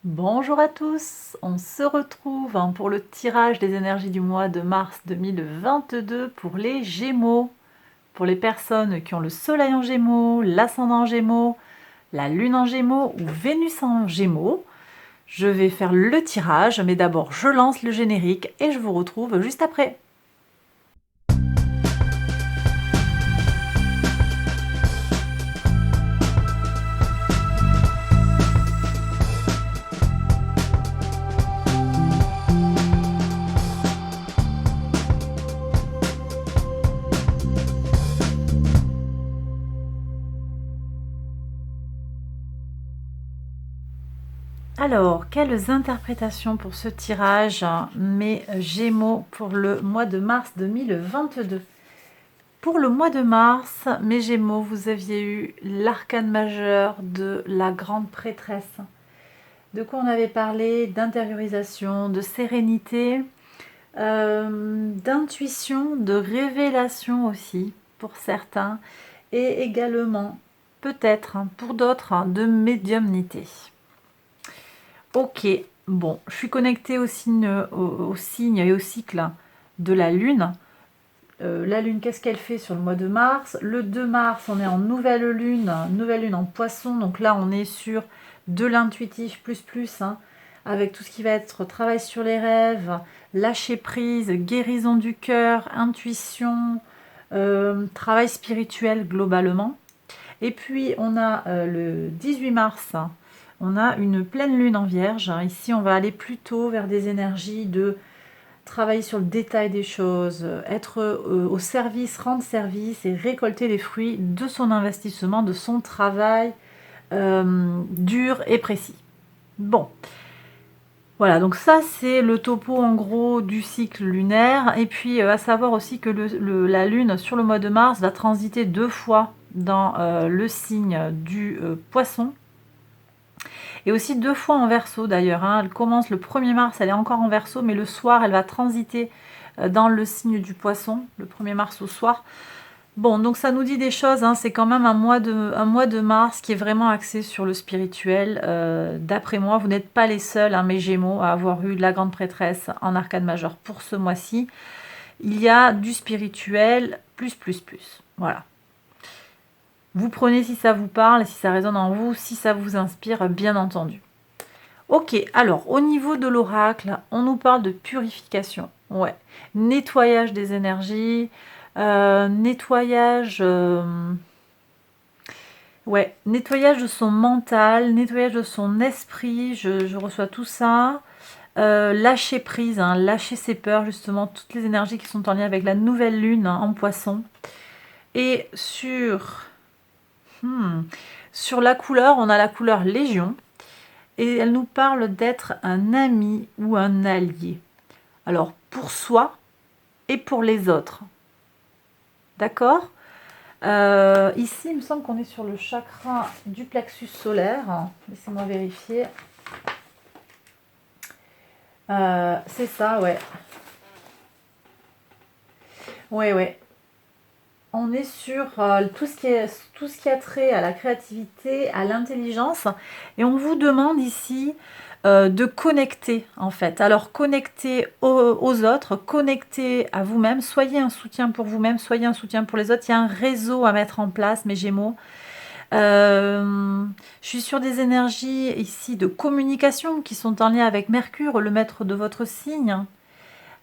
Bonjour à tous, on se retrouve pour le tirage des énergies du mois de mars 2022 pour les Gémeaux. Pour les personnes qui ont le soleil en Gémeaux, l'ascendant en Gémeaux, la lune en Gémeaux ou Vénus en Gémeaux, je vais faire le tirage, mais d'abord je lance le générique et je vous retrouve juste après. Alors, quelles interprétations pour ce tirage, mes Gémeaux, pour le mois de mars 2022? Pour le mois de mars, mes Gémeaux, vous aviez eu l'arcane majeur de la grande prêtresse. De quoi on avait parlé? D'intériorisation, de sérénité, d'intuition, de révélation aussi, pour certains, et également, peut-être, pour d'autres, de médiumnité. Ok, bon, je suis connectée au signe et au cycle de la Lune. La Lune, qu'est-ce qu'elle fait sur le mois de mars? Le 2 mars, on est en nouvelle lune en Poisson. Donc là, on est sur de l'intuitif plus, avec tout ce qui va être travail sur les rêves, lâcher prise, guérison du cœur, intuition, travail spirituel globalement. Et puis, on a le 18 mars, on a une pleine lune en Vierge. Ici, on va aller plutôt vers des énergies de travailler sur le détail des choses, être au service, rendre service et récolter les fruits de son investissement, de son travail dur et précis. Bon, voilà, donc ça c'est le topo en gros du cycle lunaire. Et puis à savoir aussi que la Lune sur le mois de mars va transiter 2 fois dans le signe du Poisson. Et aussi 2 fois en Verseau d'ailleurs. Elle commence le 1er mars, elle est encore en Verseau, mais le soir, elle va transiter dans le signe du Poisson, le 1er mars au soir. Bon, donc ça nous dit des choses, c'est quand même un mois de mars qui est vraiment axé sur le spirituel. D'après moi, vous n'êtes pas les seuls, mes Gémeaux, à avoir eu la grande prêtresse en arcane majeur pour ce mois-ci. Il y a du spirituel, plus. Voilà. Vous prenez si ça vous parle, si ça résonne en vous, si ça vous inspire, bien entendu. Ok, alors au niveau de l'oracle, on nous parle de purification. Ouais, nettoyage des énergies, nettoyage de son mental, nettoyage de son esprit, je reçois tout ça. Lâcher prise, lâcher ses peurs, justement, toutes les énergies qui sont en lien avec la nouvelle lune en Poisson. Et sur la couleur, on a la couleur Légion. Et elle nous parle d'être un ami ou un allié. Alors, pour soi et pour les autres. D'accord? Ici, il me semble qu'on est sur le chakra du plexus solaire. Laissez-moi vérifier. C'est ça, ouais. Ouais. On est sur tout ce qui a trait à la créativité, à l'intelligence. Et on vous demande ici de connecter, en fait. Alors, connecter aux autres, connecter à vous-même. Soyez un soutien pour vous-même, soyez un soutien pour les autres. Il y a un réseau à mettre en place, mes Gémeaux. Je suis sur des énergies ici de communication qui sont en lien avec Mercure, le maître de votre signe.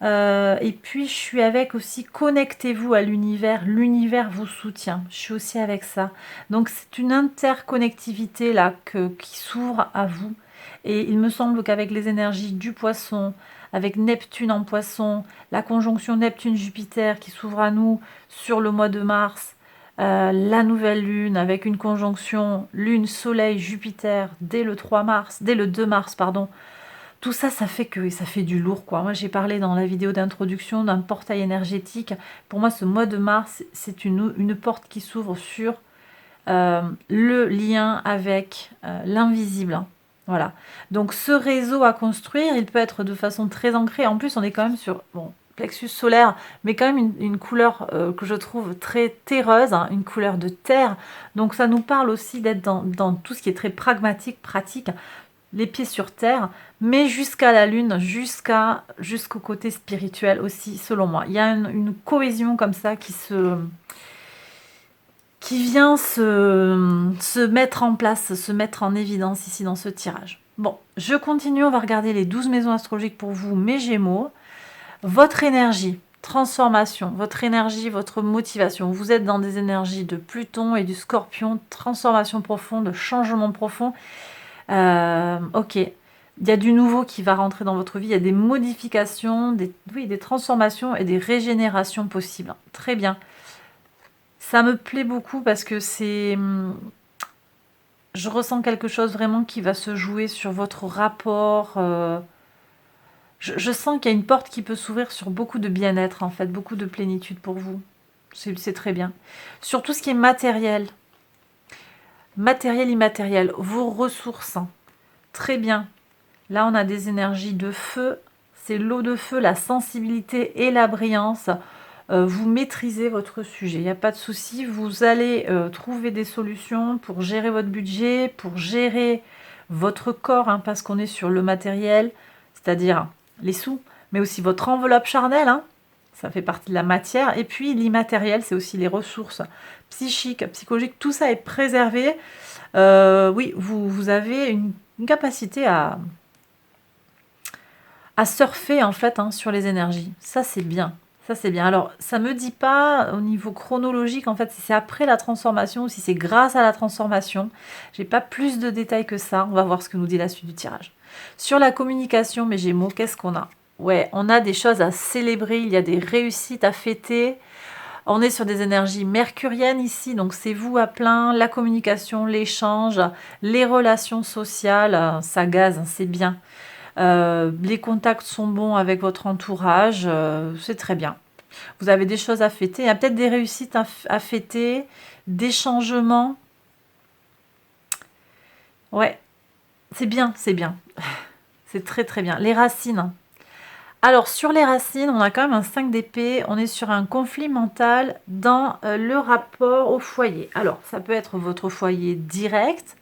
Et puis je suis avec aussi connectez-vous à l'univers, l'univers vous soutient, je suis aussi avec ça. Donc c'est une interconnectivité là qui s'ouvre à vous. Et il me semble qu'avec les énergies du Poisson, avec Neptune en Poisson, la conjonction Neptune-Jupiter qui s'ouvre à nous sur le mois de mars, la nouvelle lune avec une conjonction Lune-Soleil-Jupiter dès le 2 mars, pardon. Tout ça, ça fait du lourd, quoi. Moi, j'ai parlé dans la vidéo d'introduction d'un portail énergétique. Pour moi, ce mois de mars, c'est une porte qui s'ouvre sur le lien avec l'invisible. Voilà. Donc, ce réseau à construire, il peut être de façon très ancrée. En plus, on est quand même sur plexus solaire, mais quand même une couleur que je trouve très terreuse, une couleur de terre. Donc, ça nous parle aussi d'être dans tout ce qui est très pragmatique, pratique. les pieds sur terre, mais jusqu'à la lune, jusqu'au côté spirituel aussi, selon moi. Il y a une cohésion comme ça qui vient se mettre en place, se mettre en évidence ici dans ce tirage. Bon, je continue, on va regarder les 12 maisons astrologiques pour vous, mes Gémeaux. Votre énergie, transformation, votre énergie, votre motivation. Vous êtes dans des énergies de Pluton et du Scorpion, transformation profonde, changement profond. Ok, il y a du nouveau qui va rentrer dans votre vie, il y a des modifications, des transformations et des régénérations possibles. Très bien. Ça me plaît beaucoup parce que je ressens quelque chose vraiment qui va se jouer sur votre rapport. Je sens qu'il y a une porte qui peut s'ouvrir sur beaucoup de bien-être, en fait, beaucoup de plénitude pour vous. C'est très bien. Sur tout ce qui est matériel, immatériel, vos ressources. Très bien. Là, on a des énergies de feu. C'est l'eau de feu, la sensibilité et la brillance. Vous maîtrisez votre sujet, il n'y a pas de souci. Vous allez trouver des solutions pour gérer votre budget, pour gérer votre corps, hein, parce qu'on est sur le matériel, c'est-à-dire les sous, mais aussi votre enveloppe charnelle, hein, ça fait partie de la matière. Et puis l'immatériel, c'est aussi les ressources psychiques, psychologiques, tout ça est préservé. Oui, vous avez une capacité à surfer en fait, hein, sur les énergies. Ça, c'est bien. Ça, c'est bien. Alors, ça ne me dit pas au niveau chronologique, en fait, si c'est après la transformation ou si c'est grâce à la transformation. J'ai pas plus de détails que ça. On va voir ce que nous dit la suite du tirage. Sur la communication, mes Gémeaux, qu'est-ce qu'on a? Ouais, on a des choses à célébrer. Il y a des réussites à fêter. On est sur des énergies mercuriennes ici, donc c'est vous à plein. La communication, l'échange, les relations sociales, ça gaze, c'est bien. Les contacts sont bons avec votre entourage, c'est très bien. Vous avez des choses à fêter, il y a peut-être des réussites à fêter, des changements. Ouais, c'est bien, c'est bien. C'est très très bien. Les racines. Alors sur les racines, on a quand même un 5 d'épée, on est sur un conflit mental dans le rapport au foyer. Alors ça peut être votre foyer direct,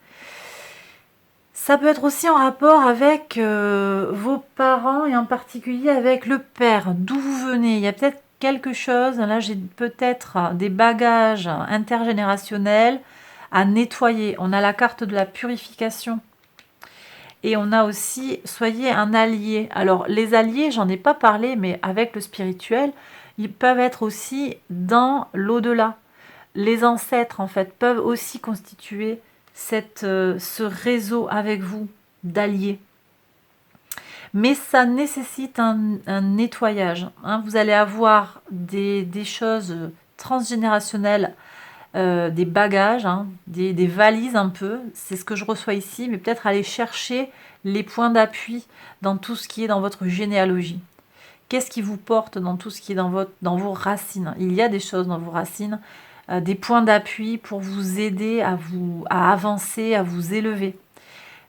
ça peut être aussi en rapport avec vos parents et en particulier avec le père, d'où vous venez. Il y a peut-être quelque chose, là j'ai peut-être des bagages intergénérationnels à nettoyer. On a la carte de la purification. Et on a aussi, soyez un allié. Alors les alliés, j'en ai pas parlé, mais avec le spirituel, ils peuvent être aussi dans l'au-delà. Les ancêtres, en fait, peuvent aussi constituer ce réseau avec vous d'alliés. Mais ça nécessite un nettoyage, hein. Vous allez avoir des choses transgénérationnelles, des bagages, hein, des valises un peu. C'est ce que je reçois ici, mais peut-être aller chercher les points d'appui dans tout ce qui est dans votre généalogie. Qu'est-ce qui vous porte dans tout ce qui est dans vos racines? Il y a des choses dans vos racines, des points d'appui pour vous aider à avancer, à vous élever.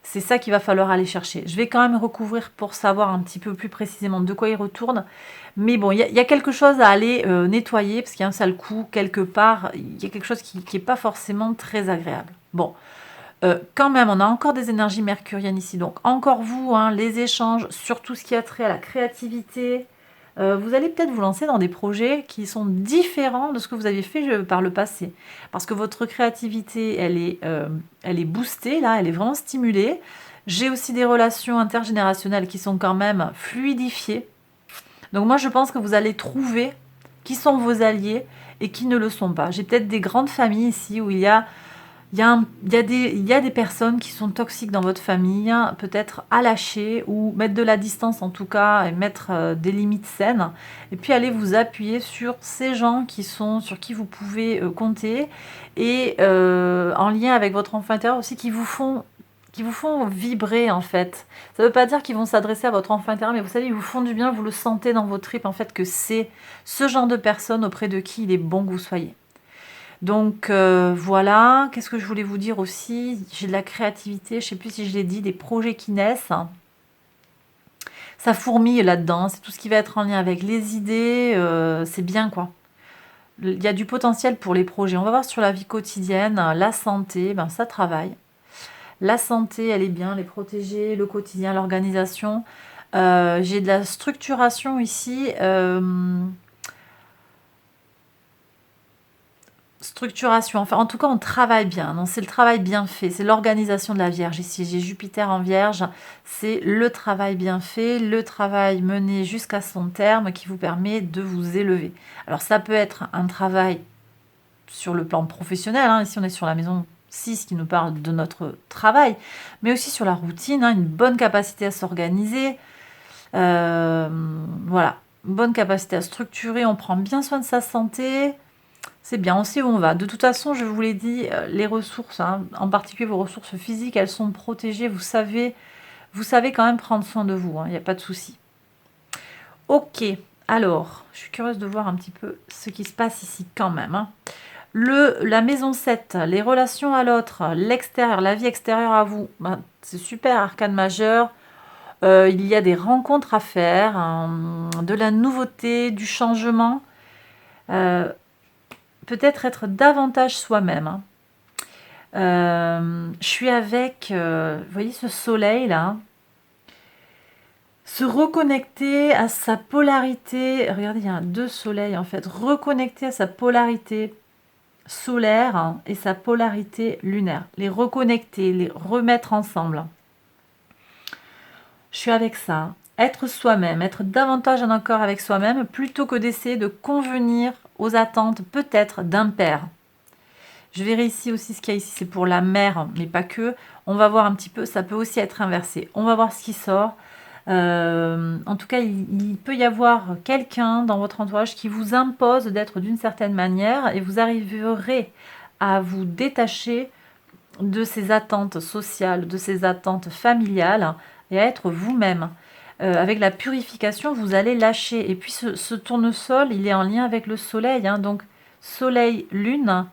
C'est ça qu'il va falloir aller chercher. Je vais quand même recouvrir pour savoir un petit peu plus précisément de quoi il retourne. Mais bon, il y a quelque chose à aller nettoyer, parce qu'il y a un sale coup, quelque part, il y a quelque chose qui n'est pas forcément très agréable. Bon, quand même, on a encore des énergies mercuriennes ici. Donc encore vous, hein, les échanges, sur tout ce qui a trait à la créativité. Vous allez peut-être vous lancer dans des projets qui sont différents de ce que vous avez fait par le passé. Parce que votre créativité, elle est boostée, là, elle est vraiment stimulée. J'ai aussi des relations intergénérationnelles qui sont quand même fluidifiées. Donc moi, je pense que vous allez trouver qui sont vos alliés et qui ne le sont pas. J'ai peut-être des grandes familles ici où il y a des personnes qui sont toxiques dans votre famille, peut-être à lâcher ou mettre de la distance en tout cas et mettre des limites saines. Et puis allez vous appuyer sur ces gens sur qui vous pouvez compter et en lien avec votre enfant intérieur aussi qui vous font vibrer en fait. Ça ne veut pas dire qu'ils vont s'adresser à votre enfant intérieur, mais vous savez, ils vous font du bien, vous le sentez dans vos tripes en fait que c'est ce genre de personne auprès de qui il est bon que vous soyez. Donc voilà, qu'est-ce que je voulais vous dire aussi? J'ai de la créativité, je ne sais plus si je l'ai dit, des projets qui naissent. Ça fourmille là-dedans, c'est tout ce qui va être en lien avec les idées, c'est bien quoi. Il y a du potentiel pour les projets. On va voir sur la vie quotidienne, la santé, ça travaille. La santé, elle est bien, les protéger, le quotidien, l'organisation. J'ai de la structuration ici. Structuration, enfin en tout cas on travaille bien, c'est le travail bien fait, c'est l'organisation de la Vierge ici, j'ai Jupiter en Vierge, c'est le travail bien fait, le travail mené jusqu'à son terme qui vous permet de vous élever. Alors ça peut être un travail sur le plan professionnel, hein, ici on est sur la maison 6 qui nous parle de notre travail, mais aussi sur la routine, hein, une bonne capacité à s'organiser, voilà, une bonne capacité à structurer, on prend bien soin de sa santé. C'est bien, on sait où on va. De toute façon, je vous l'ai dit, les ressources, hein, en particulier vos ressources physiques, elles sont protégées. Vous savez quand même prendre soin de vous, il n'y a pas de souci. Ok, alors, je suis curieuse de voir un petit peu ce qui se passe ici quand même. Hein. La maison 7, les relations à l'autre, l'extérieur, la vie extérieure à vous, c'est super, arcane majeur. Il y a des rencontres à faire, de la nouveauté, du changement. Peut-être être davantage soi-même. Hein. Je suis avec, vous voyez ce soleil là, hein. Se reconnecter à sa polarité. Regardez, il y a 2 soleils en fait. Reconnecter à sa polarité solaire, hein, et sa polarité lunaire. Les reconnecter, les remettre ensemble. Je suis avec ça. Hein. Être soi-même, être davantage en accord avec soi-même plutôt que d'essayer de convenir aux attentes peut-être d'un père. Je verrai ici aussi ce qu'il y a ici, c'est pour la mère, mais pas que. On va voir un petit peu, ça peut aussi être inversé. On va voir ce qui sort. En tout cas, il peut y avoir quelqu'un dans votre entourage qui vous impose d'être d'une certaine manière et vous arriverez à vous détacher de ces attentes sociales, de ces attentes familiales et à être vous-même. Avec la purification, vous allez lâcher. Et puis ce tournesol, il est en lien avec le soleil. Hein, donc soleil, lune,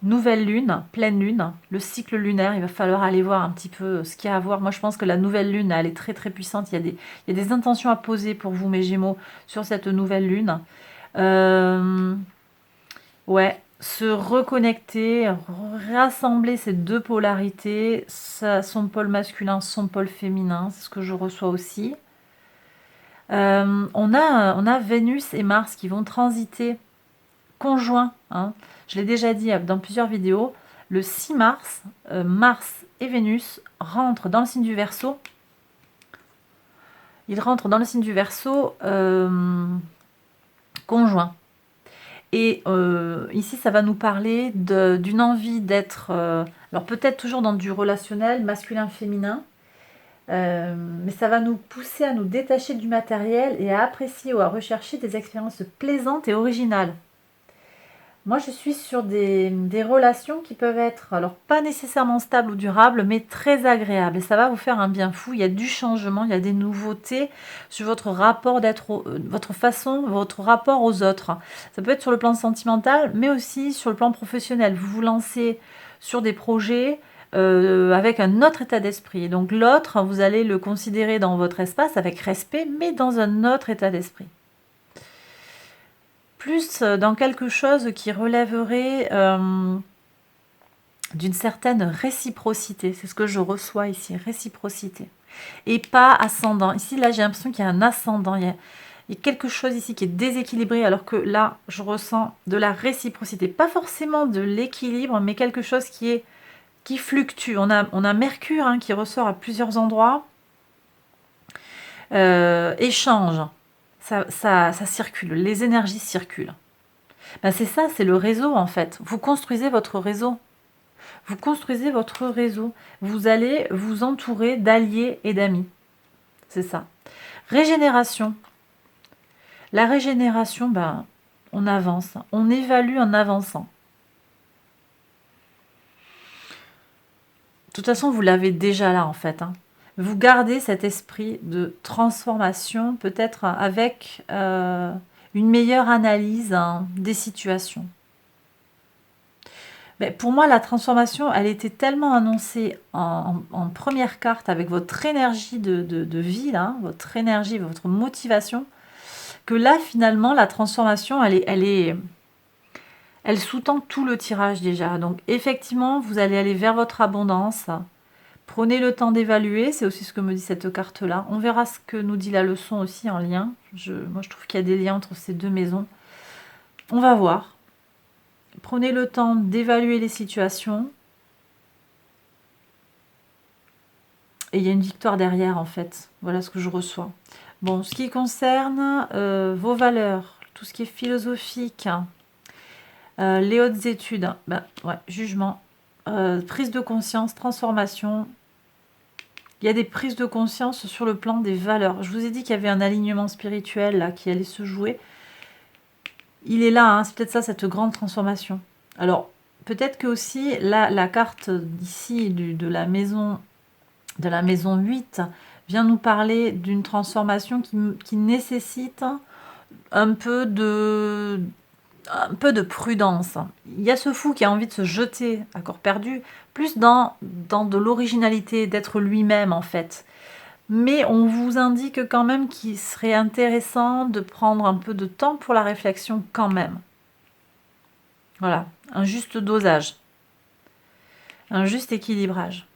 nouvelle lune, pleine lune, le cycle lunaire, il va falloir aller voir un petit peu ce qu'il y a à voir. Moi, je pense que la nouvelle lune, elle est très très puissante. Il y a des intentions à poser pour vous, mes Gémeaux, sur cette nouvelle lune. Ouais, se reconnecter, rassembler ces 2 polarités, son pôle masculin, son pôle féminin, c'est ce que je reçois aussi. On a Vénus et Mars qui vont transiter conjoints, hein. Je l'ai déjà dit dans plusieurs vidéos, le 6 mars, Mars et Vénus rentrent dans le signe du Verseau. Ils rentrent dans le signe du Verseau conjoint. Et ici, ça va nous parler d'une envie d'être, alors peut-être toujours dans du relationnel, masculin-féminin, mais ça va nous pousser à nous détacher du matériel et à apprécier ou à rechercher des expériences plaisantes et originales. Moi, je suis sur des relations qui peuvent être, alors pas nécessairement stables ou durables, mais très agréables. Et ça va vous faire un bien fou. Il y a du changement, il y a des nouveautés sur votre rapport d'être, votre façon, votre rapport aux autres. Ça peut être sur le plan sentimental, mais aussi sur le plan professionnel. Vous vous lancez sur des projets avec un autre état d'esprit. Et donc l'autre, vous allez le considérer dans votre espace avec respect, mais dans un autre état d'esprit. Plus dans quelque chose qui relèverait d'une certaine réciprocité. C'est ce que je reçois ici, réciprocité. Et pas ascendant. Ici, là, j'ai l'impression qu'il y a un ascendant. Il y a quelque chose ici qui est déséquilibré, alors que là, je ressens de la réciprocité. Pas forcément de l'équilibre, mais quelque chose qui fluctue. On a Mercure qui ressort à plusieurs endroits. Échange. Ça circule, les énergies circulent. C'est ça, c'est le réseau en fait. Vous construisez votre réseau. Vous construisez votre réseau. Vous allez vous entourer d'alliés et d'amis. C'est ça. Régénération. La régénération, on avance. On évalue en avançant. De toute façon, vous l'avez déjà là en fait. Vous gardez cet esprit de transformation, peut-être avec une meilleure analyse des situations. Mais pour moi, la transformation, elle était tellement annoncée en première carte avec votre énergie de vie, là, votre énergie, votre motivation, que là, finalement, la transformation, elle sous-tend tout le tirage déjà. Donc, effectivement, vous allez aller vers votre abondance, Prenez le temps d'évaluer, c'est aussi ce que me dit cette carte-là. On verra ce que nous dit la leçon aussi en lien. Moi, je trouve qu'il y a des liens entre ces deux maisons. On va voir. Prenez le temps d'évaluer les situations. Et il y a une victoire derrière, en fait. Voilà ce que je reçois. Bon, ce qui concerne vos valeurs, tout ce qui est philosophique, les hautes études, ben, ouais, jugement, prise de conscience, transformation. Il y a des prises de conscience sur le plan des valeurs. Je vous ai dit qu'il y avait un alignement spirituel là, qui allait se jouer. Il est là, hein, c'est peut-être ça, cette grande transformation. Alors, peut-être que aussi, la carte d'ici, de la maison 8, vient nous parler d'une transformation qui nécessite un peu de prudence. Il y a ce fou qui a envie de se jeter à corps perdu, plus dans de l'originalité, d'être lui-même en fait. Mais on vous indique quand même qu'il serait intéressant de prendre un peu de temps pour la réflexion quand même. Voilà, un juste dosage, un juste équilibrage.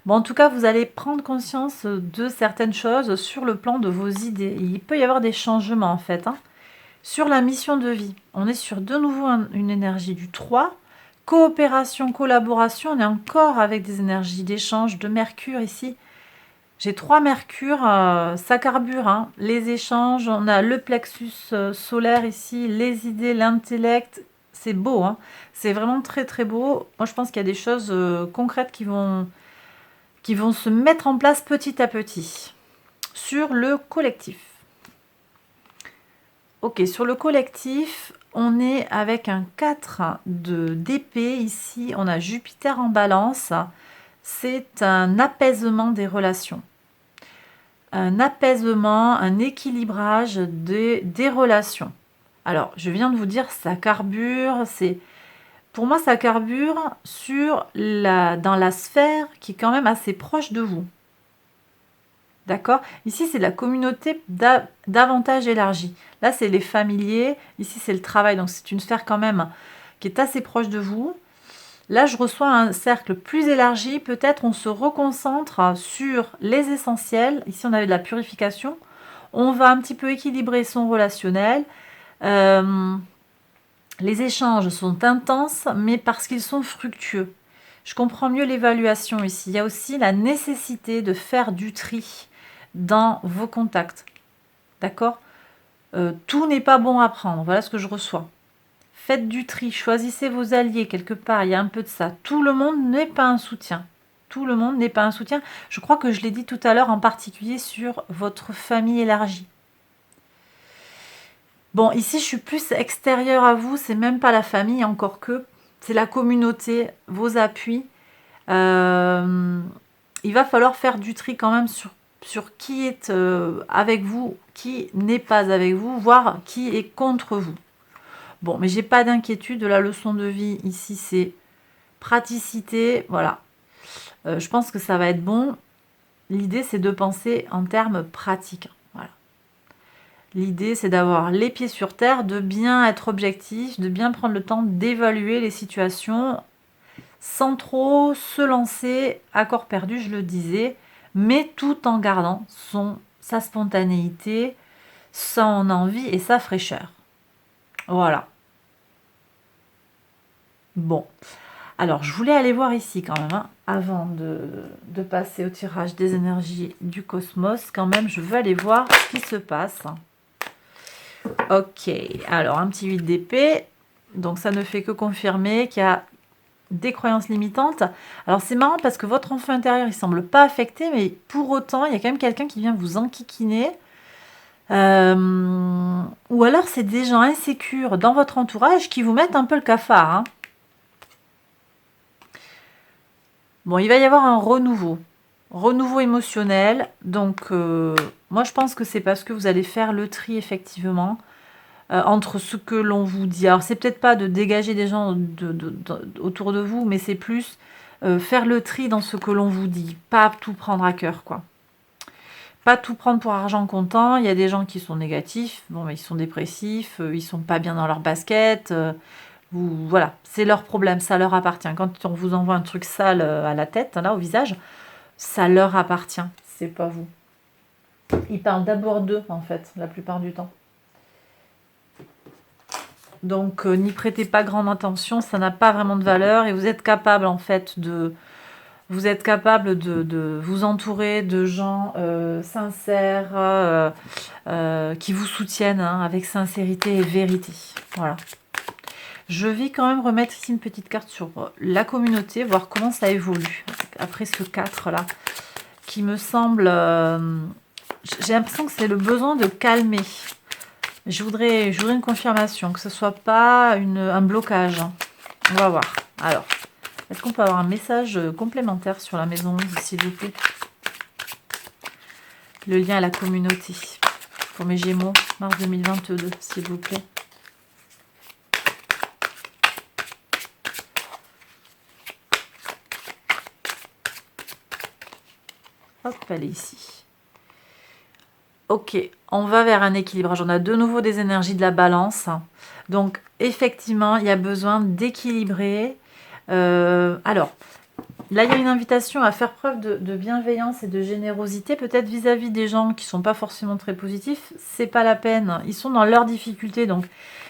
Bon, en tout cas, vous allez prendre conscience de certaines choses sur le plan de vos idées. Il peut y avoir des changements en fait, hein. Sur la mission de vie, on est sur de nouveau une énergie du 3. Coopération, collaboration, on est encore avec des énergies d'échange de Mercure ici. J'ai 3 Mercure, ça carbure, hein. Les échanges, on a le plexus solaire ici, les idées, l'intellect. C'est beau, hein. C'est vraiment très très beau. Moi je pense qu'il y a des choses concrètes qui vont se mettre en place petit à petit. Sur le collectif. Ok, sur le collectif, on est avec un 4 d'épée. Ici, on a Jupiter en balance. C'est un apaisement des relations. Un apaisement, un équilibrage des relations. Alors, je viens de vous dire, ça carbure. Pour moi, ça carbure dans la sphère qui est quand même assez proche de vous. D'accord? Ici, c'est la communauté davantage élargie. Là, c'est les familiers. Ici, c'est le travail. Donc, c'est une sphère quand même qui est assez proche de vous. Là, je reçois un cercle plus élargi. Peut-être on se reconcentre sur les essentiels. Ici, on avait de la purification. On va un petit peu équilibrer son relationnel. Les échanges sont intenses, mais parce qu'ils sont fructueux. Je comprends mieux l'évaluation ici. Il y a aussi la nécessité de faire du tri dans vos contacts. D'accord? Tout n'est pas bon à prendre. Voilà ce que je reçois. Faites du tri, choisissez vos alliés quelque part. Il y a un peu de ça. Tout le monde n'est pas un soutien. Tout le monde n'est pas un soutien. Je crois que je l'ai dit tout à l'heure, en particulier sur votre famille élargie. Bon, ici, je suis plus extérieure à vous. C'est même pas la famille, encore que. C'est la communauté, vos appuis. Il va falloir faire du tri quand même sur qui est avec vous, qui n'est pas avec vous, voire qui est contre vous. Bon, mais j'ai pas d'inquiétude. La leçon de vie ici, c'est praticité. Voilà. Je pense que ça va être bon. L'idée, c'est de penser en termes pratiques. Voilà. L'idée, c'est d'avoir les pieds sur terre, de bien être objectif, de bien prendre le temps d'évaluer les situations sans trop se lancer à corps perdu, je le disais, mais tout en gardant sa spontanéité, son envie et sa fraîcheur. Voilà. Bon. Alors, je voulais aller voir ici quand même, hein, avant de passer au tirage des énergies du cosmos. Quand même, je veux aller voir ce qui se passe. Ok. Alors, un petit 8 d'épée. Donc, ça ne fait que confirmer qu'il y a des croyances limitantes. Alors c'est marrant parce que votre enfant intérieur il semble pas affecté, mais pour autant il y a quand même quelqu'un qui vient vous enquiquiner, ou alors c'est des gens insécures dans votre entourage qui vous mettent un peu le cafard, hein. Bon, il va y avoir un renouveau émotionnel, donc moi je pense que c'est parce que vous allez faire le tri effectivement entre ce que l'on vous dit. Alors, c'est peut-être pas de dégager des gens autour de vous, mais c'est plus faire le tri dans ce que l'on vous dit. Pas tout prendre à cœur, quoi. Pas tout prendre pour argent comptant. Il y a des gens qui sont négatifs, bon, mais ils sont dépressifs, ils sont pas bien dans leur basket. Voilà, c'est leur problème, ça leur appartient. Quand on vous envoie un truc sale à la tête, là, au visage, ça leur appartient, c'est pas vous. Ils parlent d'abord d'eux, en fait, la plupart du temps. Donc, n'y prêtez pas grande attention, ça n'a pas vraiment de valeur et vous êtes capable, en fait, de vous entourer de gens sincères, qui vous soutiennent hein, avec sincérité et vérité. Voilà. Je vais quand même remettre ici une petite carte sur la communauté, voir comment ça évolue après ce 4 là, qui me semble... j'ai l'impression que c'est le besoin de calmer. Je voudrais une confirmation, que ce ne soit pas un blocage. On va voir. Alors, est-ce qu'on peut avoir un message complémentaire sur la maison 11, s'il vous plaît? Le lien à la communauté. Pour mes Gémeaux, mars 2022, s'il vous plaît. Hop, elle est ici. Ok, on va vers un équilibrage. On a de nouveau des énergies de la balance. Donc, effectivement, il y a besoin d'équilibrer. Alors, là, il y a une invitation à faire preuve de bienveillance et de générosité, peut-être vis-à-vis des gens qui ne sont pas forcément très positifs. C'est pas la peine. Ils sont dans leurs difficultés, donc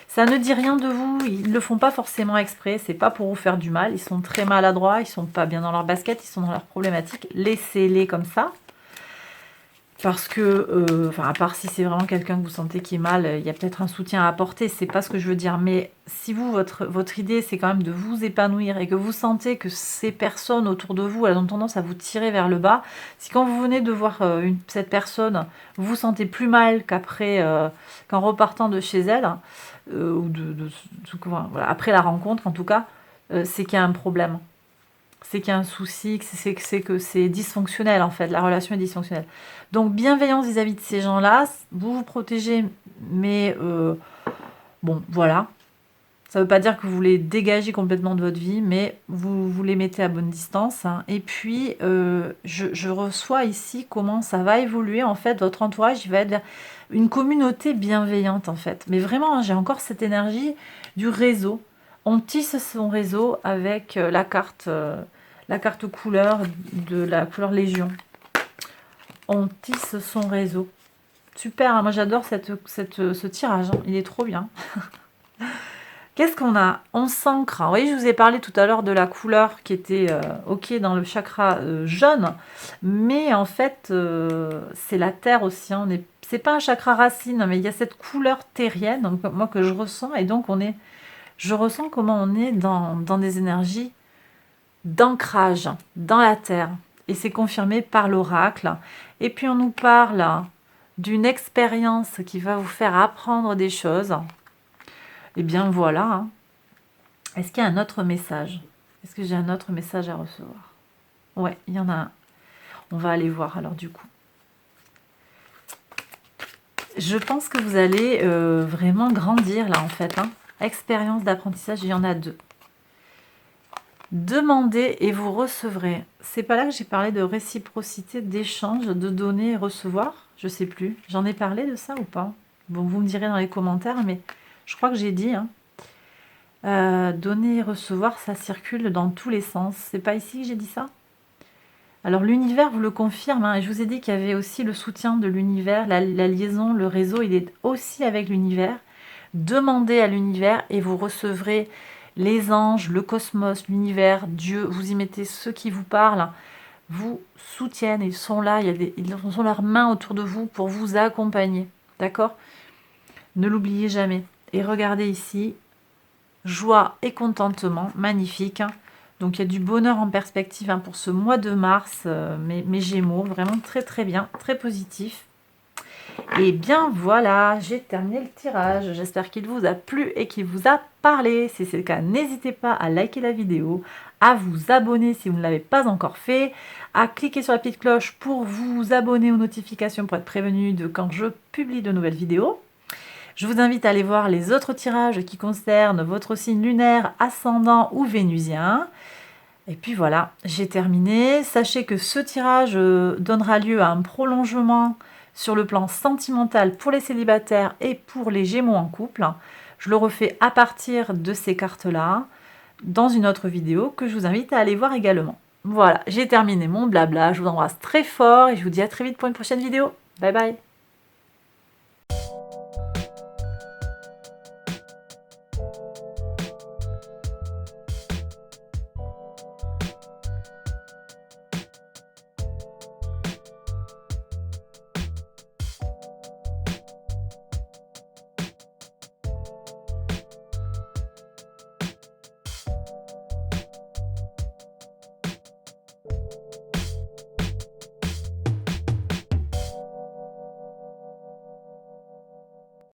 ça ne dit rien de vous. Ils ne le font pas forcément exprès. C'est pas pour vous faire du mal. Ils sont très maladroits. Ils sont pas bien dans leur basket. Ils sont dans leurs problématiques. Laissez-les comme ça. Parce que, à part si c'est vraiment quelqu'un que vous sentez qui est mal, il y a peut-être un soutien à apporter, c'est pas ce que je veux dire. Mais si vous, votre idée, c'est quand même de vous épanouir et que vous sentez que ces personnes autour de vous, elles ont tendance à vous tirer vers le bas, si quand vous venez de voir cette personne, vous vous sentez plus mal qu'en repartant de chez elle, ou voilà, après la rencontre en tout cas, c'est qu'il y a un problème. C'est qu'il y a un souci, que c'est dysfonctionnel en fait, la relation est dysfonctionnelle. Donc bienveillance vis-à-vis de ces gens-là, vous vous protégez, mais bon, voilà. Ça ne veut pas dire que vous les dégagez complètement de votre vie, mais vous les mettez à bonne distance. Hein. Et puis, je reçois ici comment ça va évoluer. En fait, votre entourage, il va être vers une communauté bienveillante, en fait. Mais vraiment, hein, j'ai encore cette énergie du réseau. On tisse son réseau avec la carte couleur de la couleur Légion. On tisse son réseau. Super, hein, moi j'adore ce tirage, hein, il est trop bien. Qu'est-ce qu'on a? On s'ancre. Vous voyez, je vous ai parlé tout à l'heure de la couleur qui était ok dans le chakra jaune, mais en fait, c'est la terre aussi. Hein, c'est pas un chakra racine, mais il y a cette couleur terrienne, donc, moi que je ressens, et donc je ressens comment on est dans des énergies d'ancrage dans la terre. Et c'est confirmé par l'oracle. Et puis on nous parle d'une expérience qui va vous faire apprendre des choses. Et bien voilà. Hein. Est-ce qu'il y a un autre message? Est-ce que j'ai un autre message à recevoir? Ouais, il y en a un. On va aller voir alors du coup. Je pense que vous allez vraiment grandir là en fait. Hein. Expérience d'apprentissage, il y en a 2. Demandez et vous recevrez. C'est pas là que j'ai parlé de réciprocité, d'échange, de donner et recevoir? Je sais plus. J'en ai parlé de ça ou pas? Bon, vous me direz dans les commentaires, mais je crois que j'ai dit. Hein. Donner et recevoir, ça circule dans tous les sens. C'est pas ici que j'ai dit ça? Alors l'univers vous le confirme. Hein, et je vous ai dit qu'il y avait aussi le soutien de l'univers, la liaison, le réseau, il est aussi avec l'univers. Demandez à l'univers et vous recevrez les anges, le cosmos, l'univers, Dieu, vous y mettez ceux qui vous parlent, vous soutiennent, ils sont là, ils ont leurs mains autour de vous pour vous accompagner, d'accord? Ne l'oubliez jamais. Et regardez ici, joie et contentement, magnifique. Donc il y a du bonheur en perspective hein, pour ce mois de mars, mes Gémeaux, vraiment très très bien, très positif. Et bien voilà, j'ai terminé le tirage. J'espère qu'il vous a plu et qu'il vous a parlé. Si c'est le cas, n'hésitez pas à liker la vidéo, à vous abonner si vous ne l'avez pas encore fait, à cliquer sur la petite cloche pour vous abonner aux notifications pour être prévenu de quand je publie de nouvelles vidéos. Je vous invite à aller voir les autres tirages qui concernent votre signe lunaire, ascendant ou vénusien. Et puis voilà, j'ai terminé. Sachez que ce tirage donnera lieu à un prolongement sur le plan sentimental pour les célibataires et pour les Gémeaux en couple. Je le refais à partir de ces cartes-là dans une autre vidéo que je vous invite à aller voir également. Voilà, j'ai terminé mon blabla. Je vous embrasse très fort et je vous dis à très vite pour une prochaine vidéo. Bye bye.